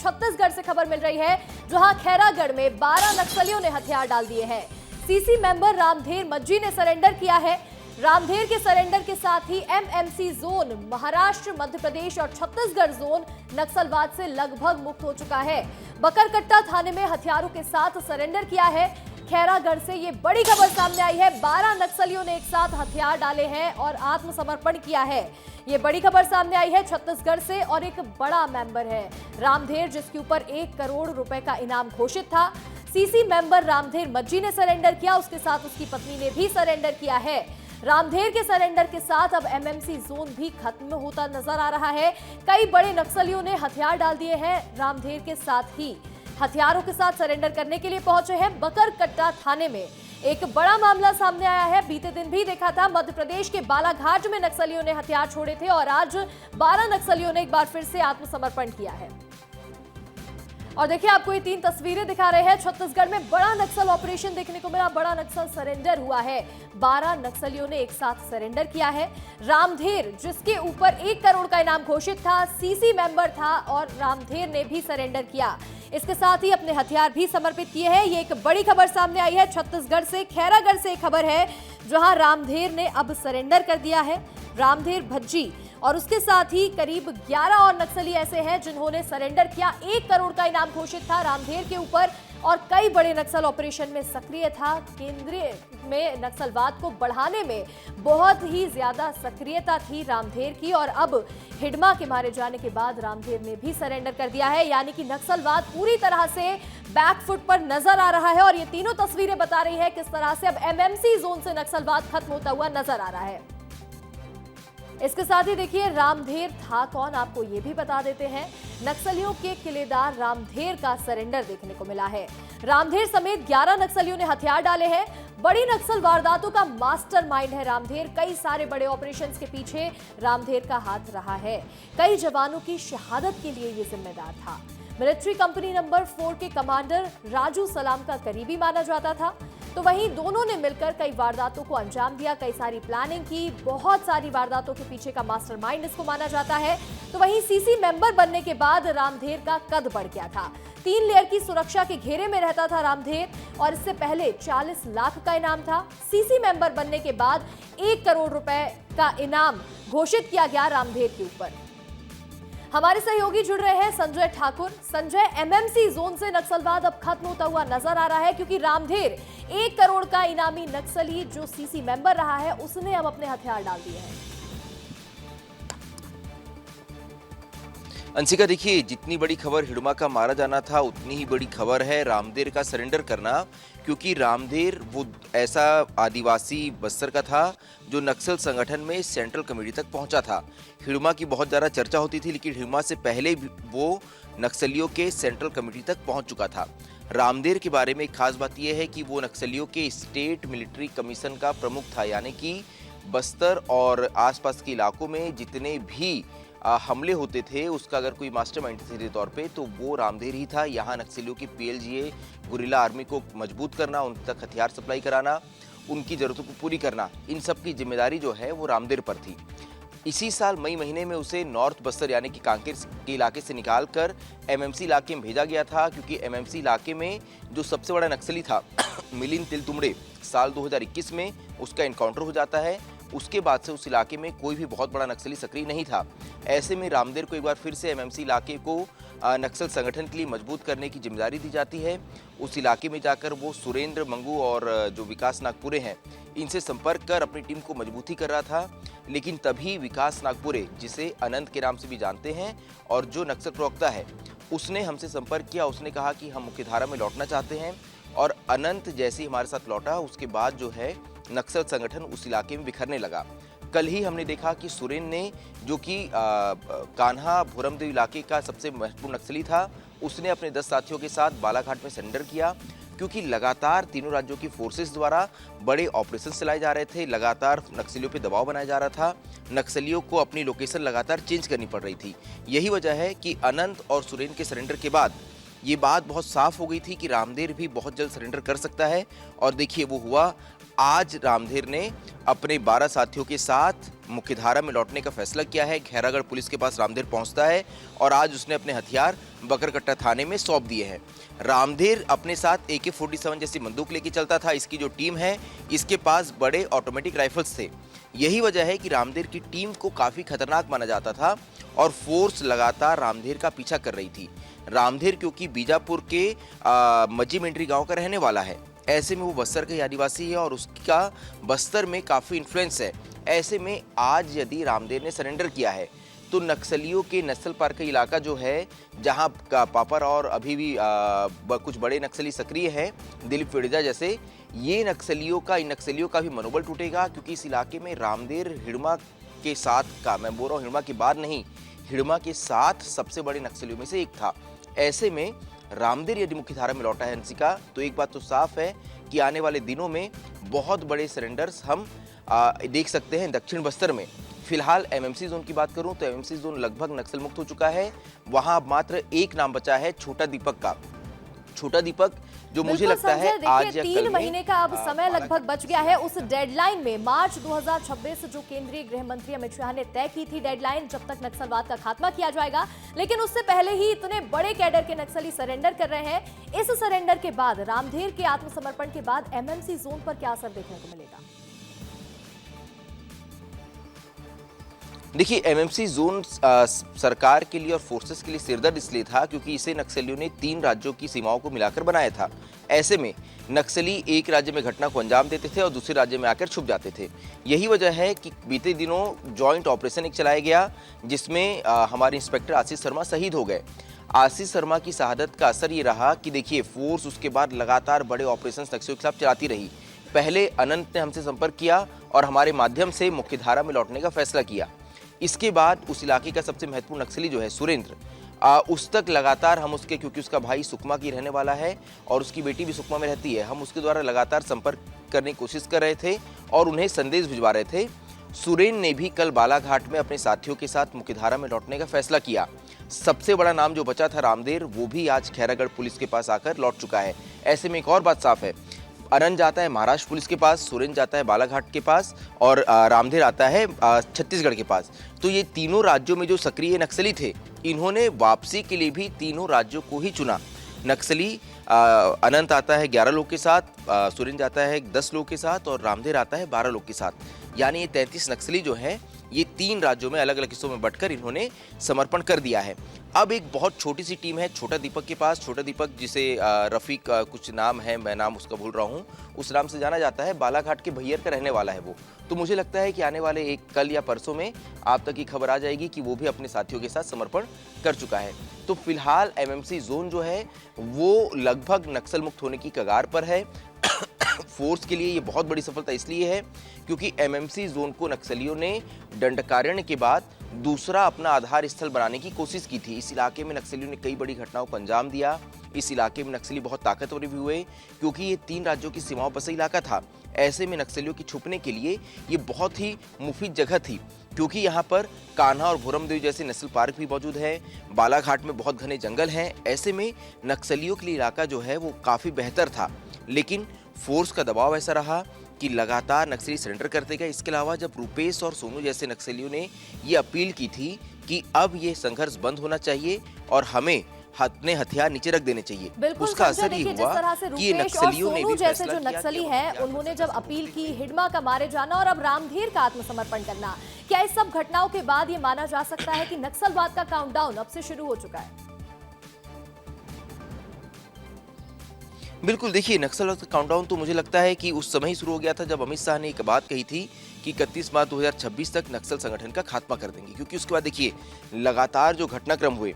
छत्तीसगढ़ से खबर मिल रही है, जहां खैरागढ़ में 12 नक्सलियों ने हथियार डाल दिए हैं। सीसी मेंबर रामधेर मज्जी ने सरेंडर किया है। रामधेर के सरेंडर के साथ ही एमएमसी जोन महाराष्ट्र, मध्य प्रदेश और छत्तीसगढ़ जोन नक्सलवाद से लगभग मुक्त हो चुका है। बकरकट्टा थाने में हथियारों के साथ सरेंडर किया है। खैरागढ़ से ये बड़ी खबर सामने आई है, 12 नक्सलियों ने एक साथ हथियार डाले हैं और आत्मसमर्पण किया है। ये बड़ी खबर सामने आई है छत्तीसगढ़ से और एक बड़ा मेंबर है रामधेर, जिसके ऊपर 1 करोड़ रुपए का इनाम घोषित था। सीसी मेंबर रामधेर मज्जी ने सरेंडर किया, उसके साथ उसकी पत्नी ने भी सरेंडर किया है। रामधेर के सरेंडर के साथ अब एमएमसी जोन भी खत्म होता नजर आ रहा है। कई बड़े नक्सलियों ने हथियार डाल दिए हैं। रामधेर के साथ ही हथियारों के साथ सरेंडर करने के लिए पहुंचे हैं। बकरकट्टा थाने में एक बड़ा मामला सामने आया है। बीते दिन भी देखा था, मध्य प्रदेश के बालाघाट में नक्सलियों ने हथियार छोड़े थे और आज 12 नक्सलियों ने एक बार फिर से आत्मसमर्पण किया है। और देखिए, आपको ये 3 तस्वीरें दिखा रहे हैं। छत्तीसगढ़ में बड़ा नक्सल ऑपरेशन देखने को मिला, बड़ा नक्सल सरेंडर हुआ है। 12 नक्सलियों ने एक साथ सरेंडर किया है। रामधेर, जिसके ऊपर 1 करोड़ का इनाम घोषित था, सीसी मेंबर था और रामधेर ने भी सरेंडर किया। इसके साथ ही अपने हथियार भी समर्पित किए हैं। ये एक बड़ी खबर सामने आई है छत्तीसगढ़ से। खैरागढ़ से एक खबर है, जहां रामधेर ने अब सरेंडर कर दिया है। रामधेर भज्जी और उसके साथ ही करीब 11 और नक्सली ऐसे हैं जिन्होंने सरेंडर किया। 1 करोड़ का इनाम घोषित था रामधेर के ऊपर और कई बड़े नक्सल ऑपरेशन में सक्रिय था। केंद्रीय में नक्सलवाद को बढ़ाने में बहुत ही ज्यादा सक्रियता थी रामधेर की और अब हिडमा के मारे जाने के बाद रामधेर ने भी सरेंडर कर दिया है। यानी कि नक्सलवाद पूरी तरह से बैकफुट पर नजर आ रहा है और ये तीनों तस्वीरें बता रही है किस तरह से अब एमएमसी जोन से नक्सलवाद खत्म होता हुआ नजर आ रहा है। इसके साथ ही देखिए, रामधेर था कौन, आपको ये भी बता देते हैं। नक्सलियों के किलेदार रामधेर का सरेंडर देखने को मिला है। रामधेर समेत 11 नक्सलियों ने हथियार डाले हैं। बड़ी नक्सल वारदातों का मास्टरमाइंड है रामधेर। कई सारे बड़े ऑपरेशंस के पीछे रामधेर का हाथ रहा है। कई जवानों की शहादत के लिए ये जिम्मेदार था। मिलिट्री कंपनी नंबर 4 के कमांडर राजू सलाम का करीबी माना जाता था। तो वहीं दोनों ने मिलकर कई वारदातों को अंजाम दिया, कई सारी प्लानिंग की। बहुत सारी वारदातों के पीछे का मास्टरमाइंड इसको माना जाता है। तो वहीं सीसी मेंबर बनने के बाद रामधेर का कद बढ़ गया था। 3 लेयर की सुरक्षा के घेरे में रहता था रामधेर और इससे पहले 40 लाख का इनाम था। सीसी मेंबर बनने के बाद 1 करोड़ रुपए का इनाम घोषित किया गया रामधेर के ऊपर। हमारे सहयोगी जुड़ रहे हैं संजय ठाकुर। संजय, एमएमसी जोन से नक्सलवाद अब खत्म होता हुआ नजर आ रहा है, क्योंकि रामधेर 1 करोड़ का इनामी नक्सली जो सीसी मेंबर रहा है, उसने अब अपने हथियार डाल दिए हैं। अंशिका, देखिए, जितनी बड़ी खबर हिडमा का मारा जाना था, उतनी ही बड़ी खबर है रामधेर का सरेंडर करना, क्योंकि रामधेर वो ऐसा आदिवासी बस्तर का था जो नक्सल संगठन में सेंट्रल कमेटी तक पहुंचा था। हिडमा की बहुत ज़्यादा चर्चा होती थी, लेकिन हिडमा से पहले भी वो नक्सलियों के सेंट्रल कमेटी तक पहुंच चुका था। रामधेर के बारे में एक खास बात यह है कि वो नक्सलियों के स्टेट मिलिट्री कमीशन का प्रमुख था, यानी कि बस्तर और आसपास के इलाकों में जितने भी हमले होते थे, उसका अगर कोई मास्टरमाइंड के तौर पे तो वो रामधेर ही था। यहाँ नक्सलियों की पीएलजीए गुरिल्ला आर्मी को मजबूत करना, उन तक हथियार सप्लाई कराना, उनकी ज़रूरतों को पूरी करना, इन सब की जिम्मेदारी जो है वो रामधेर पर थी। इसी साल मई महीने में उसे नॉर्थ बस्तर यानी कि कांकेर के इलाके से निकालकर एमएमसी इलाके में भेजा गया था, क्योंकि एमएमसी इलाके में जो सबसे बड़ा नक्सली था मिलिंद तिलतुमड़े, साल 2021 में उसका एनकाउंटर हो जाता है। उसके बाद से उस इलाके में कोई भी बहुत बड़ा नक्सली सक्रिय नहीं था। ऐसे में रामधेर को एक बार फिर से एमएमसी इलाके को नक्सल संगठन के लिए मजबूत करने की जिम्मेदारी दी जाती है। उस इलाके में जाकर वो सुरेंद्र मंगू और जो विकास नागपुरे हैं, इनसे संपर्क कर अपनी टीम को मजबूती कर रहा था। लेकिन तभी विकास नागपुरे, जिसे अनंत के नाम से भी जानते हैं और जो नक्सल प्रवक्ता है, उसने हमसे संपर्क किया। उसने कहा कि हम मुख्यधारा में लौटना चाहते हैं और अनंत जैसे ही हमारे साथ लौटा, उसके बाद जो है नक्सल संगठन उस इलाके में बिखरने लगा। कल ही हमने देखा कि सुरेन ने, जो कि कान्हा भोरमदेव इलाके का सबसे महत्वपूर्ण नक्सली था, उसने अपने 10 साथियों के साथ बालाघाट में सरेंडर किया, क्योंकि लगातार तीनों राज्यों की फोर्सेस द्वारा बड़े ऑपरेशन चलाए जा रहे थे। लगातार नक्सलियों पे दबाव बनाया जा रहा था। नक्सलियों को अपनी लोकेशन लगातार चेंज करनी पड़ रही थी। यही वजह है कि अनंत और सुरेन के सरेंडर के बाद ये बात बहुत साफ हो गई थी कि रामधेर भी बहुत जल्द सरेंडर कर सकता है। और देखिए, वो हुआ। आज रामधेर ने अपने 12 साथियों के साथ मुख्यधारा में लौटने का फैसला किया है। खैरागढ़ पुलिस के पास रामधेर पहुंचता है और आज उसने अपने हथियार बकरकट्टा थाने में सौंप दिए हैं। रामधेर अपने साथ AK-47 जैसी बंदूक लेके चलता था। इसकी जो टीम है, इसके पास बड़े ऑटोमेटिक राइफल्स थे। यही वजह है कि रामधेर की टीम को काफ़ी खतरनाक माना जाता था और फोर्स लगातार रामधेर का पीछा कर रही थी। रामधेर क्योंकि बीजापुर के मजीमेंट्री गांव का रहने वाला है, ऐसे में वो बस्तर का आदिवासी है और उसका बस्तर में काफ़ी इन्फ्लुएंस है। ऐसे में आज यदि रामधेर ने सरेंडर किया है तो नक्सलियों के नस्ल पार्क का इलाका जो है, जहां पापर और अभी भी कुछ बड़े नक्सली सक्रिय हैं, दिलीप वेडेजा जैसे, इन नक्सलियों का भी मनोबल टूटेगा, क्योंकि इस इलाके में रामधेर हिड़मा के साथ का, मैं बोल रहा हूँ हिड़मा के बाद नहीं, हिड़मा के साथ सबसे बड़े नक्सलियों में से एक था। ऐसे में रामधेर यदि मुख्यधारा में लौटा है हंसिका, तो एक बात तो साफ है कि आने वाले दिनों में बहुत बड़े सरेंडर्स हम देख सकते हैं दक्षिण बस्तर में। फिलहाल MMC जोन की बात करूं तो MMC जोन लगभग नक्सल मुक्त हो चुका है। वहां अब मात्र एक नाम बचा है, छोटा दीपक का। छोटा दीपक जो मुझे लगता है आज या कल 3 महीने का अब समय लगभग बच गया है उस डेडलाइन में। मार्च 2026 जो केंद्रीय गृह मंत्री अमित शाह ने तय की थी डेडलाइन, जब तक नक्सलवाद का खात्मा किया जाएगा। लेकिन उससे पहले ही इतने बड़े कैडर के नक्सली सरेंडर कर रहे हैं। इस सरेंडर के बाद, रामधेर के आत्मसमर्पण के बाद MMC जोन पर क्या असर देखने को मिलेगा? देखिए, MMC जोन सरकार के लिए और फोर्सेस के लिए सिरदर्द इसलिए था क्योंकि इसे नक्सलियों ने 3 राज्यों की सीमाओं को मिलाकर बनाया था। ऐसे में नक्सली एक राज्य में घटना को अंजाम देते थे और दूसरे राज्य में आकर छुप जाते थे। यही वजह है कि बीते दिनों जॉइंट ऑपरेशन एक चलाया गया, जिसमें हमारे इंस्पेक्टर आशीष शर्मा शहीद हो गए। आशीष शर्मा की शहादत का असर ये रहा कि देखिए, फोर्स उसके बाद लगातार बड़े ऑपरेशन नक्सलियों के खिलाफ चलाती रही। पहले अनंत ने हमसे संपर्क किया और हमारे माध्यम से मुख्यधारा में लौटने का फैसला किया। इसके बाद उस इलाके का सबसे महत्वपूर्ण नक्सली जो है सुरेंद्र, उस तक लगातार हम उसके, क्योंकि उसका भाई सुकमा की रहने वाला है और उसकी बेटी भी सुकमा में रहती है, हम उसके द्वारा लगातार संपर्क करने की कोशिश कर रहे थे और उन्हें संदेश भिजवा रहे थे। सुरेंद्र ने भी कल बालाघाट में अपने साथियों के साथ मुख्यधारा में लौटने का फैसला किया। सबसे बड़ा नाम जो बचा था रामधेर, वो भी आज खैरागढ़ पुलिस के पास आकर लौट चुका है। ऐसे में एक और बात साफ है, अनंत जाता है महाराष्ट्र पुलिस के पास, सुरेंद्र जाता है बालाघाट के पास और रामधेर आता है छत्तीसगढ़ के पास। तो ये तीनों राज्यों में जो सक्रिय नक्सली थे, इन्होंने वापसी के लिए भी तीनों राज्यों को ही चुना। नक्सली अनंत आता है 11 लोग के साथ, सुरेंद्र जाता है 10 लोग के साथ और रामधेर आता है 12 लोग के साथ। यानी ये 33 नक्सली जो है, ये 3 राज्यों में अलग अलग हिस्सों में बंटकर इन्होंने समर्पण कर दिया है। अब एक बहुत छोटी सी टीम है छोटा दीपक के पास। छोटा दीपक, जिसे रफीक कुछ नाम है, मैं नाम उसका भूल रहा हूँ, उस नाम से जाना जाता है, बालाघाट के भैयर का रहने वाला है वो। तो मुझे लगता है कि आने वाले एक कल या परसों में आप तक ये खबर आ जाएगी कि वो भी अपने साथियों के साथ समर्पण कर चुका है। तो फिलहाल MMC जोन जो है वो लगभग नक्सल मुक्त होने की कगार पर है। फोर्स के लिए ये बहुत बड़ी सफलता इसलिए है क्योंकि MMC जोन को नक्सलियों ने दंडकारण्य के बाद दूसरा अपना आधार स्थल बनाने की कोशिश की थी। इस इलाके में नक्सलियों ने कई बड़ी घटनाओं को अंजाम दिया। इस इलाके में नक्सली बहुत ताकतवर भी हुए क्योंकि ये 3 राज्यों की सीमाओं पर से इलाका था। ऐसे में नक्सलियों की छुपने के लिए ये बहुत ही मुफीद जगह थी क्योंकि यहाँ पर कान्हा और भूरमदेव जैसे नेशनल पार्क भी मौजूद है। बालाघाट में बहुत घने जंगल हैं। ऐसे में नक्सलियों के लिए इलाका जो है वो काफ़ी बेहतर था, लेकिन फोर्स का दबाव ऐसा रहा कि लगातार नक्सली सरेंडर करते गए। इसके अलावा जब रूपेश और सोनू जैसे नक्सलियों ने ये अपील की थी कि अब ये संघर्ष बंद होना चाहिए और हमें अपने हथियार नीचे रख देने चाहिए, उसका असर ही हुआ कि ये नक्सलियों ने भी जैसे जो नक्सली हैं, उन्होंने जब अपील की हिडमा का मारे जाना और अब रामधेर का आत्मसमर्पण करना, क्या इस सब घटनाओं के बाद ये माना जा सकता है कि नक्सलवाद का काउंटडाउन अब से शुरू हो चुका है? बिल्कुल, देखिए, नक्सलवाद का काउंटडाउन तो मुझे लगता है कि उस समय ही शुरू हो गया था जब अमित शाह ने एक बात कही थी कि 31 मार्च 2026 तक नक्सल संगठन का खात्मा कर देंगे। क्योंकि उसके बाद देखिए लगातार जो घटनाक्रम हुए,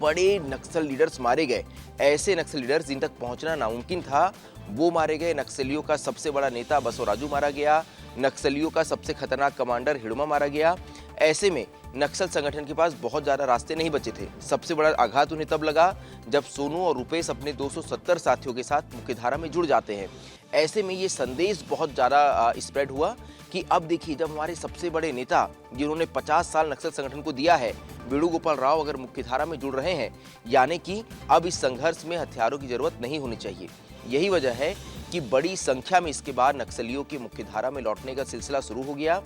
बड़े नक्सल लीडर्स मारे गए। ऐसे नक्सल लीडर्स जिन तक पहुंचना नामुमकिन था वो मारे गए। नक्सलियों का सबसे बड़ा नेता बसवराजू मारा गया। नक्सलियों का सबसे खतरनाक कमांडर हिड़मा मारा गया। ऐसे में नक्सल संगठन के पास बहुत ज़्यादा रास्ते नहीं बचे थे। सबसे बड़ा आघात उन्हें तब लगा जब सोनू और रुपेश अपने 270 साथियों के साथ मुख्यधारा में जुड़ जाते हैं। ऐसे में ये संदेश बहुत ज़्यादा स्प्रेड हुआ कि अब देखिए, जब हमारे सबसे बड़े नेता जिन्होंने 50 साल नक्सल संगठन को दिया है, वेणुगोपाल राव अगर मुख्यधारा में जुड़ रहे हैं, यानी कि अब इस संघर्ष में हथियारों की जरूरत नहीं होनी चाहिए। यही वजह है कि बड़ी संख्या में इसके बाद नक्सलियों के मुख्यधारा में लौटने का सिलसिला शुरू हो गया।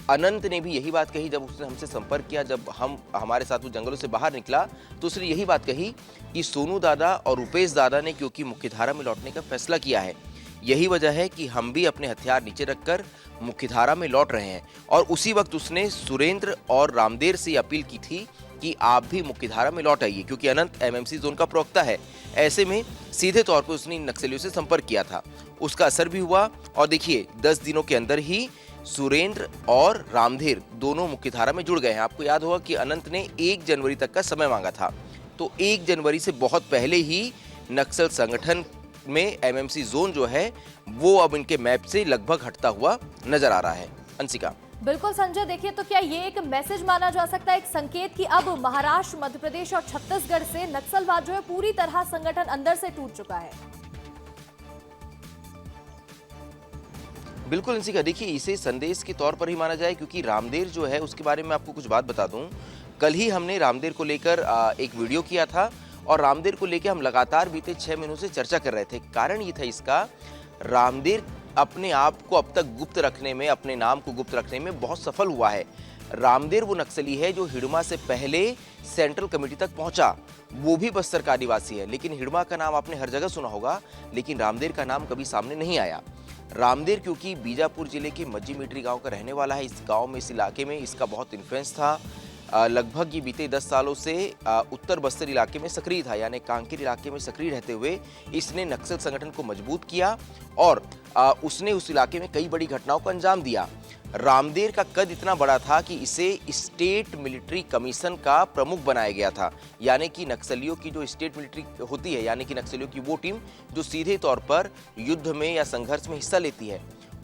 अनंत ने भी यही बात कही जब उसने हमसे संपर्क किया, जब हमारे साथ वो जंगलों से बाहर निकला तो उसने यही बात कही कि सोनू दादा और रुपेश दादा ने क्योंकि मुख्यधारा में लौटने का फैसला किया है, यही वजह है कि हम भी अपने हथियार नीचे रखकर मुख्यधारा में लौट रहे हैं। और उसी वक्त उसने सुरेंद्र और रामदेर से अपील की थी कि आप भी मुख्यधारा में लौट आइए, क्योंकि अनंत एमएमसी जोन का प्रवक्ता है। ऐसे में सीधे तौर पर उसने नक्सलियों से संपर्क किया था, उसका असर भी हुआ। और देखिए 10 दिनों के अंदर ही सुरेंद्र और रामधीर दोनों मुख्यधारा में जुड़ गए हैं। आपको याद होगा कि अनंत ने 1 जनवरी तक का समय मांगा था, तो 1 जनवरी से बहुत पहले ही नक्सल संगठन में एमएमसी जोन जो है वो अब इनके मैप से लगभग हटता हुआ नजर आ रहा है। अंशिका। बिल्कुल संजय, देखिए तो क्या ये एक मैसेज माना जा सकता है, एक संकेत कि अब महाराष्ट्र, मध्य प्रदेश और छत्तीसगढ़ से नक्सलवाद जो है पूरी तरह संगठन अंदर से टूट चुका है? बिल्कुल अंशिका, देखिए इसे संदेश के तौर पर ही माना जाए, क्योंकि रामदेर जो है उसके बारे में आपको कुछ बात बता दूं। कल ही हमने रामदेर को लेकर एक वीडियो किया था और रामदेर को लेकर हम लगातार बीते 6 महीनों से चर्चा कर रहे थे। कारण ये था इसका, रामदेर अपने आप को अब तक गुप्त रखने में, अपने नाम को गुप्त रखने में बहुत सफल हुआ है। रामदेर वो नक्सली है जो हिडमा से पहले सेंट्रल कमेटी तक पहुंचा, वो भी बस्तर का आदिवासी है। लेकिन हिडमा का नाम आपने हर जगह सुना होगा, लेकिन रामदेर का नाम कभी सामने नहीं आया। रामदेर क्योंकि बीजापुर जिले के मज्जी मीटरी गांव का रहने वाला है, इस गांव में, इस इलाके में इसका बहुत इन्फ्लुएंस था। लगभग ये बीते 10 सालों से उत्तर बस्तर इलाके में सक्रिय था, यानी कांकेर इलाके में सक्रिय रहते हुए इसने नक्सल संगठन को मजबूत किया और उसने उस इलाके में कई बड़ी घटनाओं को अंजाम दिया। रामदेर का कद इतना बड़ा था कि इसे स्टेट मिलिट्री कमीशन का प्रमुख बनाया गया था, यानी कि नक्सलियों की जो स्टेट मिलिट्री होती है, यानी कि नक्सलियों की वो टीम जो सीधे तौर पर युद्ध में या संघर्ष में हिस्सा लेती है,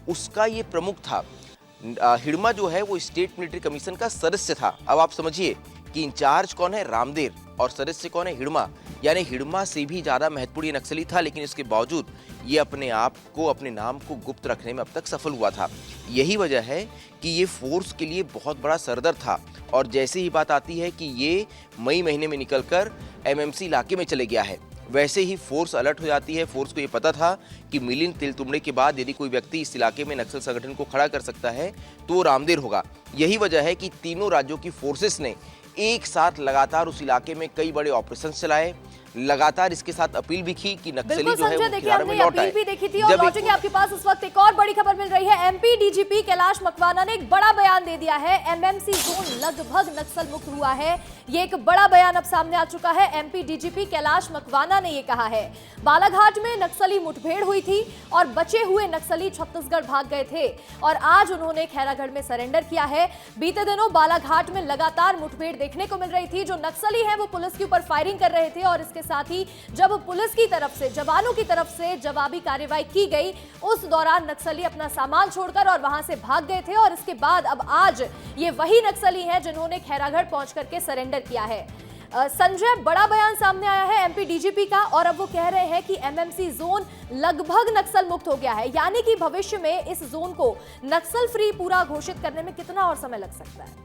उसका ये प्रमुख था। हिडमा जो है वो स्टेट मिलिट्री कमीशन का सदस्य था। अब आप समझिए कि इंचार्ज कौन है, रामदेर, और सदस्य कौन है, हिडमा। यानी हिडमा से भी ज्यादा महत्वपूर्ण ये नक्सली था, लेकिन इसके बावजूद ये अपने आप को, अपने नाम को गुप्त रखने में अब तक सफल हुआ था। यही वजह है कि ये फोर्स के लिए बहुत बड़ा सरदर्द था। और जैसे ही बात आती है कि ये मई महीने में निकलकर एमएमसी इलाके में चले गया है, वैसे ही फोर्स अलर्ट हो जाती है। फोर्स को ये पता था कि मिलिंद तिलतुमड़े के बाद यदि कोई व्यक्ति इस इलाके में नक्सल संगठन को खड़ा कर सकता है तो वो रामदेर होगा। यही वजह है कि तीनों राज्यों की फोर्सेस ने एक साथ लगातार उस इलाके में कई बड़े ऑपरेशन चलाए, लगातार इसके साथ अपील भी की कि नक्सली जो है वो मुख्यधारा में लौट आए। भी देखी थी और लौटेंगे आपके पास। इस वक्त एक और बड़ी खबर मिल रही है, एमपी डीजीपी कैलाश मकवाना ने एक बड़ा बयान दे दिया है। एमएमसी जोन लगभग नक्सल मुक्त हुआ है, ये एक बड़ा बयान अब सामने आ चुका है। एमपी डीजीपी कैलाश मकवाना ने ये कहा है, बालाघाट में नक्सली मुठभेड़ हुई थी और बचे हुए नक्सली छत्तीसगढ़ भाग गए थे और आज उन्होंने खैरागढ़ में सरेंडर किया है। बीते दिनों बालाघाट में लगातार मुठभेड़ देखने को मिल रही थी, जो नक्सली हैं वो पुलिस के ऊपर फायरिंग कर रहे थे और इसके साथ ही जब पुलिस की तरफ से, जवानों की तरफ से जवाबी कार्रवाई की गई, उस दौरान नक्सली अपना सामान छोड़कर और वहां से भाग गए थे। और इसके बाद अब आज ये वही नक्सली हैं जिन्होंने खैरागढ़ पहुंच करके सरेंडर किया है। संजय, बड़ा बयान सामने आया है एमपी डीजीपी का और अब वो कह रहे हैं कि एमएमसी जोन लगभग नक्सल मुक्त हो गया है, यानी कि भविष्य में इस जोन को नक्सल फ्री पूरा घोषित करने में कितना और समय लग सकता है?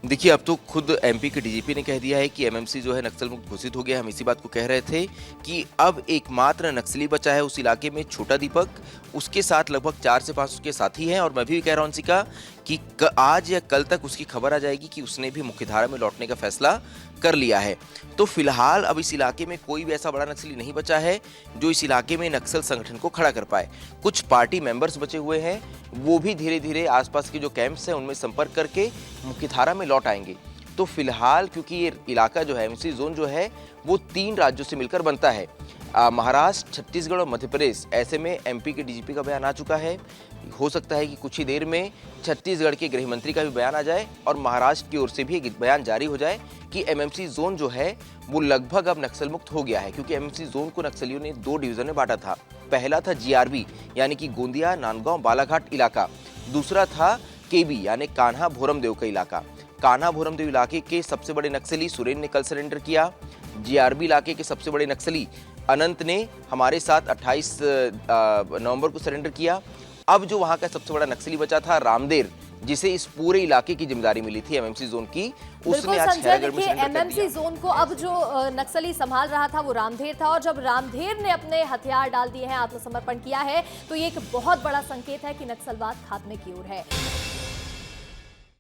देखिए, अब तो खुद एमपी के डीजीपी ने कह दिया है कि एमएमसी जो है नक्सल मुक्त घोषित हो गया। हम इसी बात को कह रहे थे कि अब एकमात्र नक्सली बचा है उस इलाके में, छोटा दीपक, उसके साथ लगभग 4 से 5 उसके साथी हैं। और मैं भी कह रहा हूं अंशिका कि आज या कल तक उसकी खबर आ जाएगी कि उसने भी मुख्यधारा में लौटने का फैसला कर लिया है। तो फिलहाल अब इस इलाके में कोई भी ऐसा बड़ा नक्सली नहीं बचा है जो इस इलाके में नक्सल संगठन को खड़ा कर पाए। कुछ पार्टी मेंबर्स बचे हुए हैं, वो भी धीरे धीरे आसपास के जो कैंप्स हैं उनमें संपर्क करके मुख्यधारा में लौट आएंगे। तो फिलहाल क्योंकि ये इलाका जो है, एमएमसी जोन जो है, वो 3 राज्यों से मिलकर बनता है, महाराष्ट्र, छत्तीसगढ़ और मध्य प्रदेश। ऐसे में एमपी के डीजीपी का बयान आ चुका है, हो सकता है कि कुछ ही देर में छत्तीसगढ़ के गृह मंत्री का भी बयान आ जाए और महाराष्ट्र की ओर से भी एक बयान जारी हो जाए कि एमएमसी जोन जो है वो लगभग अब नक्सल मुक्त हो गया है। क्योंकि एमएमसी जोन को नक्सलियों ने 2 डिवीजन में बांटा था। पहला था जीआरबी यानी कि गोंदिया, नांदगांव, बालाघाट इलाका। दूसरा था केबी यानी कान्हा भोरमदेव का इलाका। कान्हा भोरमदेव इलाके के सबसे बड़े नक्सली सुरेन ने कल सरेंडर किया। जीआरबी इलाके के सबसे बड़े नक्सली अनंत ने हमारे साथ 28 नवंबर को सरेंडर किया। अब जो वहां का सबसे बड़ा नक्सली बचा था रामदेर, जिसे इस पूरे इलाके की जिम्मेदारी मिली थी एमएमसी जोन की, उसने बिल्कुल आज संजय, खैरागढ़ में देखिए सरेंडर कर एमएमसी दिया। जोन को अब जो नक्सली संभाल रहा था वो रामधेर था, और जब रामधेर ने अपने हथियार डाल दिए हैं, आत्मसमर्पण किया है, तो ये एक बहुत बड़ा संकेत है कि नक्सलवाद खात्मे की ओर है।